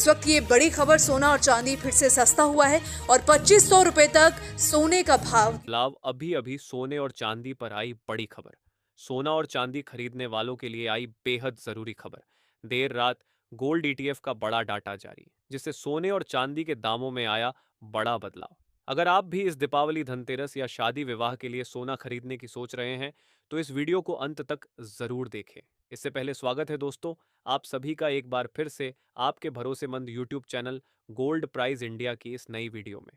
इस वक्त ये बड़ी खबर, सोना और चांदी फिर से सस्ता हुआ है और 2500 रुपए तक सोने का भाव। लाभ अभी अभी सोने और चांदी पर आई बड़ी खबर। सोना और चांदी खरीदने वालों के लिए आई बेहद जरूरी खबर। देर रात गोल्ड ईटीएफ का बड़ा डाटा जारी, जिससे सोने और चांदी के दामों में आया बड़ा बदलाव। अगर आप भी इस दीपावली, धनतेरस या शादी विवाह के लिए सोना खरीदने की सोच रहे हैं तो इस वीडियो को अंत तक जरूर देखें। इससे पहले स्वागत है दोस्तों, आप सभी का एक बार फिर से आपके भरोसेमंद YouTube channel gold prize India की इस नई वीडियो में।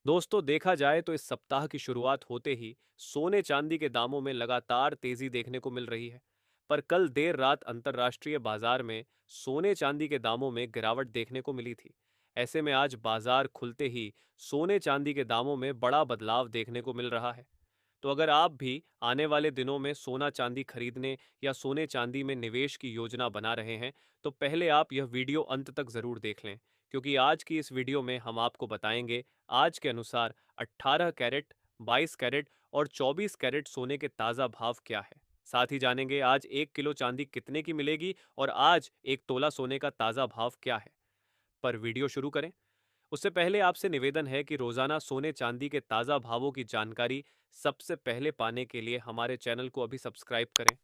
दोस्तों, देखा जाए तो इस सप्ताह की शुरुआत होते ही सोने चांदी के दामों में लगातार तेजी देखने को मिल रही है। पर कल देर रात अंतर्राष्ट्रीय बाजार में सोने चांदी के दामों में गिरावट देखने को मिली थी। ऐसे में आज बाजार खुलते ही सोने चांदी के दामों में बड़ा बदलाव देखने को मिल रहा है। तो अगर आप भी आने वाले दिनों में सोना चांदी खरीदने या सोने चांदी में निवेश की योजना बना रहे हैं तो पहले आप यह वीडियो अंत तक जरूर देख लें, क्योंकि आज की इस वीडियो में हम आपको बताएंगे आज के अनुसार 18 कैरेट, 22 कैरेट और 24 कैरेट सोने के ताज़ा भाव क्या है। साथ ही जानेंगे आज 1 किलो चांदी कितने की मिलेगी और आज 1 तोला सोने का ताज़ा भाव क्या है। पर वीडियो शुरू करें उससे पहले आपसे निवेदन है कि रोजाना सोने चांदी के ताज़ा भावों की जानकारी सबसे पहले पाने के लिए हमारे चैनल को अभी सब्सक्राइब करें।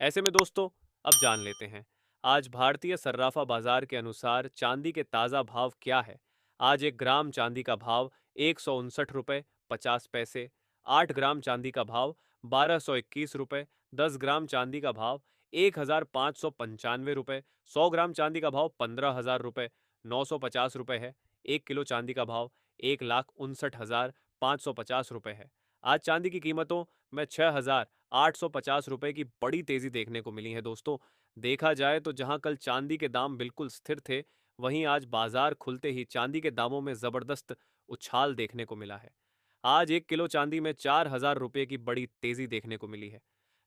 ऐसे में दोस्तों, अब जान लेते हैं आज भारतीय सर्राफा बाजार के अनुसार चांदी के ताज़ा भाव क्या है। आज 1 ग्राम चांदी का भाव 169 रुपये 50 पैसे, 8 ग्राम चांदी का भाव 1221 रुपये, 10 ग्राम चांदी का भाव 1595 रुपये, 100 ग्राम चांदी का भाव 15,000 रुपये 950 रुपये है। 1 किलो चांदी का भाव 1,59,550 रुपये है। आज चांदी की कीमतों में 6,850 रुपये की बड़ी तेजी देखने को मिली है दोस्तों। देखा जाए तो जहां कल चांदी के दाम बिल्कुल स्थिर थे, वहीं आज बाजार खुलते ही चांदी के दामों में जबरदस्त उछाल देखने को मिला है। आज 1 किलो चांदी में 4,000 रुपये की बड़ी तेजी देखने को मिली है।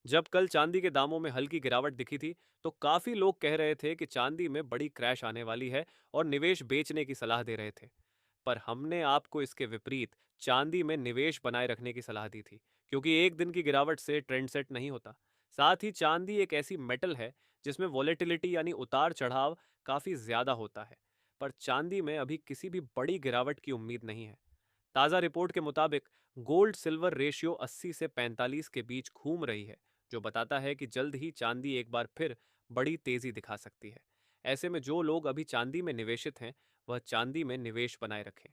जब कल चांदी के दामों में हल्की गिरावट दिखी थी तो काफी लोग कह रहे थे कि चांदी में बड़ी क्रैश आने वाली है और निवेश बेचने की सलाह दे रहे थे। पर हमने आपको इसके विपरीत चांदी में निवेश बनाए रखने की सलाह दी थी, क्योंकि एक दिन की गिरावट से ट्रेंड सेट नहीं होता। साथ ही चांदी एक ऐसी मेटल है जिसमें वॉलेटिलिटी यानी उतार चढ़ाव काफी ज्यादा होता है। पर चांदी में अभी किसी भी बड़ी गिरावट की उम्मीद नहीं है। ताज़ा रिपोर्ट के मुताबिक गोल्ड सिल्वर रेशियो 80 से 45 के बीच घूम रही है, जो बताता है कि जल्द ही चांदी एक बार फिर बड़ी तेजी दिखा सकती है। ऐसे में जो लोग अभी चांदी में निवेशित हैं, वह चांदी में निवेश बनाए रखें।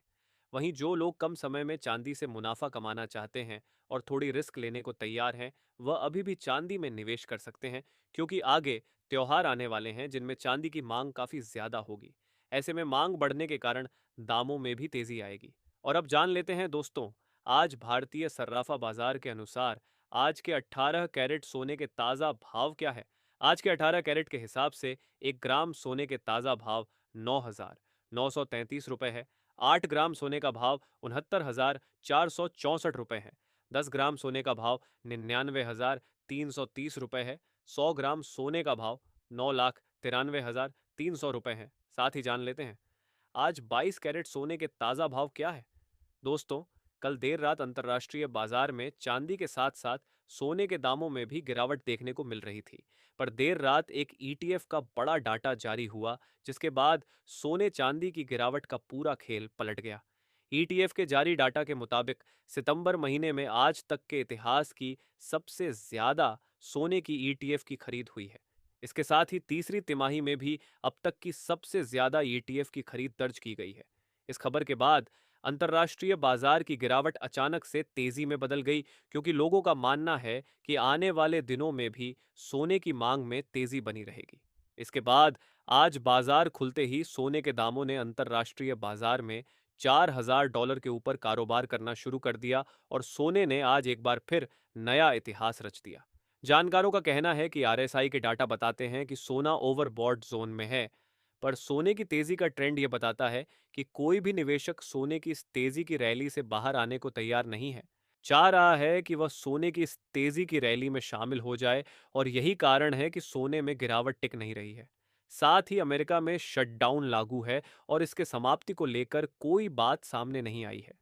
वहीं जो लोग कम समय में चांदी से मुनाफा कमाना चाहते हैं और थोड़ी रिस्क लेने को तैयार हैं, वह अभी भी चांदी में निवेश कर सकते हैं, क्योंकि आगे त्योहार आने वाले हैं जिनमें चांदी की मांग काफी ज्यादा होगी। ऐसे में मांग बढ़ने के कारण दामों में भी तेजी आएगी। और अब जान लेते हैं दोस्तों, आज भारतीय सर्राफा बाजार के अनुसार आज के 18 कैरेट सोने के ताज़ा भाव क्या है। आज के 18 कैरेट के हिसाब से 1 ग्राम सोने के ताज़ा भाव 9,933 रुपये है। 8 ग्राम सोने का भाव 69,464 रुपये है। 10 ग्राम सोने का भाव 99,330 रुपये है। 100 ग्राम सोने का भाव 9,93,300 रुपये है। साथ ही जान लेते हैं आज 22 कैरेट सोने के ताज़ा भाव क्या है। दोस्तों, कल देर रात अंतर्राष्ट्रीय बाजार में चांदी के साथ साथ सोने के दामों में भी गिरावट देखने को मिल रही थी। पर देर रात एक ईटीएफ का बड़ा डाटा जारी हुआ, जिसके बाद सोने चांदी की गिरावट का पूरा खेल पलट गया। ईटीएफ के जारी डाटा के मुताबिक सितंबर महीने में आज तक के इतिहास की सबसे ज्यादा सोने की ईटीएफ की खरीद हुई है। इसके साथ ही तीसरी तिमाही में भी अब तक की सबसे ज्यादा ईटीएफ की खरीद दर्ज की गई है। इस खबर के बाद अंतर्राष्ट्रीय बाजार की गिरावट अचानक से तेजी में बदल गई, क्योंकि लोगों का मानना है कि आने वाले दिनों में भी सोने की मांग में तेजी बनी रहेगी। इसके बाद आज बाजार खुलते ही सोने के दामों ने अंतर्राष्ट्रीय बाजार में $4,000 के ऊपर कारोबार करना शुरू कर दिया और सोने ने आज एक बार फिर नया इतिहास रच दिया। जानकारों का कहना है कि आरएसआई के डाटा बताते हैं कि सोना ओवरबॉट जोन में है। पर सोने की तेजी का ट्रेंड यह बताता है कि कोई भी निवेशक सोने की इस तेजी की रैली से बाहर आने को तैयार नहीं है। चाह रहा है कि वह सोने की इस तेजी की रैली में शामिल हो जाए और यही कारण है कि सोने में गिरावट टिक नहीं रही है। साथ ही अमेरिका में शटडाउन लागू है और इसके समाप्ति को लेकर कोई बात सामने नहीं आई है।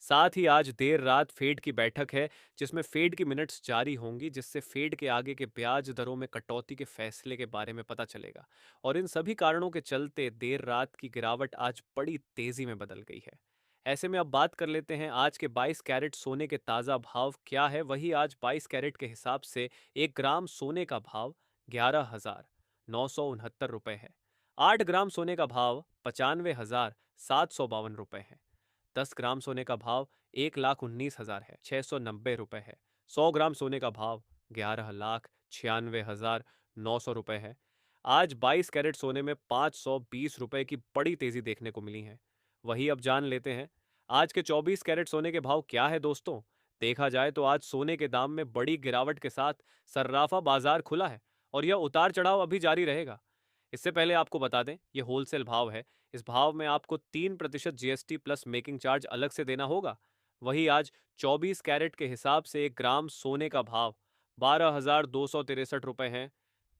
साथ ही आज देर रात फेड की बैठक है, जिसमें फेड की मिनट्स जारी होंगी, जिससे फेड के आगे के ब्याज दरों में कटौती के फैसले के बारे में पता चलेगा। और इन सभी कारणों के चलते देर रात की गिरावट आज बड़ी तेजी में बदल गई है। ऐसे में अब बात कर लेते हैं आज के 22 कैरेट सोने के ताज़ा भाव क्या है। वही आज 22 कैरेट के हिसाब से 1 ग्राम सोने का भाव 11,969 रुपये है। 8 ग्राम सोने का भाव 95,752 रुपये है। 10 ग्राम सोने का भाव 1,19,000 है, 690 रुपये है। 100 ग्राम सोने का भाव 11,96,900 रुपये है। आज 22 कैरेट सोने में 520 रुपये की बड़ी तेजी देखने को मिली है। वही अब जान लेते हैं आज के 24 कैरेट सोने के भाव क्या है दोस्तों। देखा जाए तो आज सोने के दाम में बड़ी गिरावट के साथ सर्राफा बाजार खुला है और यह उतार चढ़ाव अभी जारी रहेगा। इससे पहले आपको बता दें, ये होलसेल भाव है। इस भाव में आपको 3% जीएसटी प्लस मेकिंग चार्ज अलग से देना होगा। वही आज 24 कैरेट के हिसाब से 1 ग्राम सोने का भाव 12,263 रुपये है।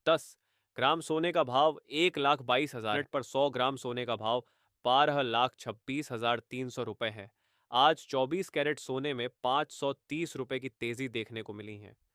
10 ग्राम सोने का भाव 1,22,000 पर 100 ग्राम सोने का भाव 12,26,300 रुपये है। आज 24 कैरेट सोने में 530 रुपये की तेजी देखने को मिली है।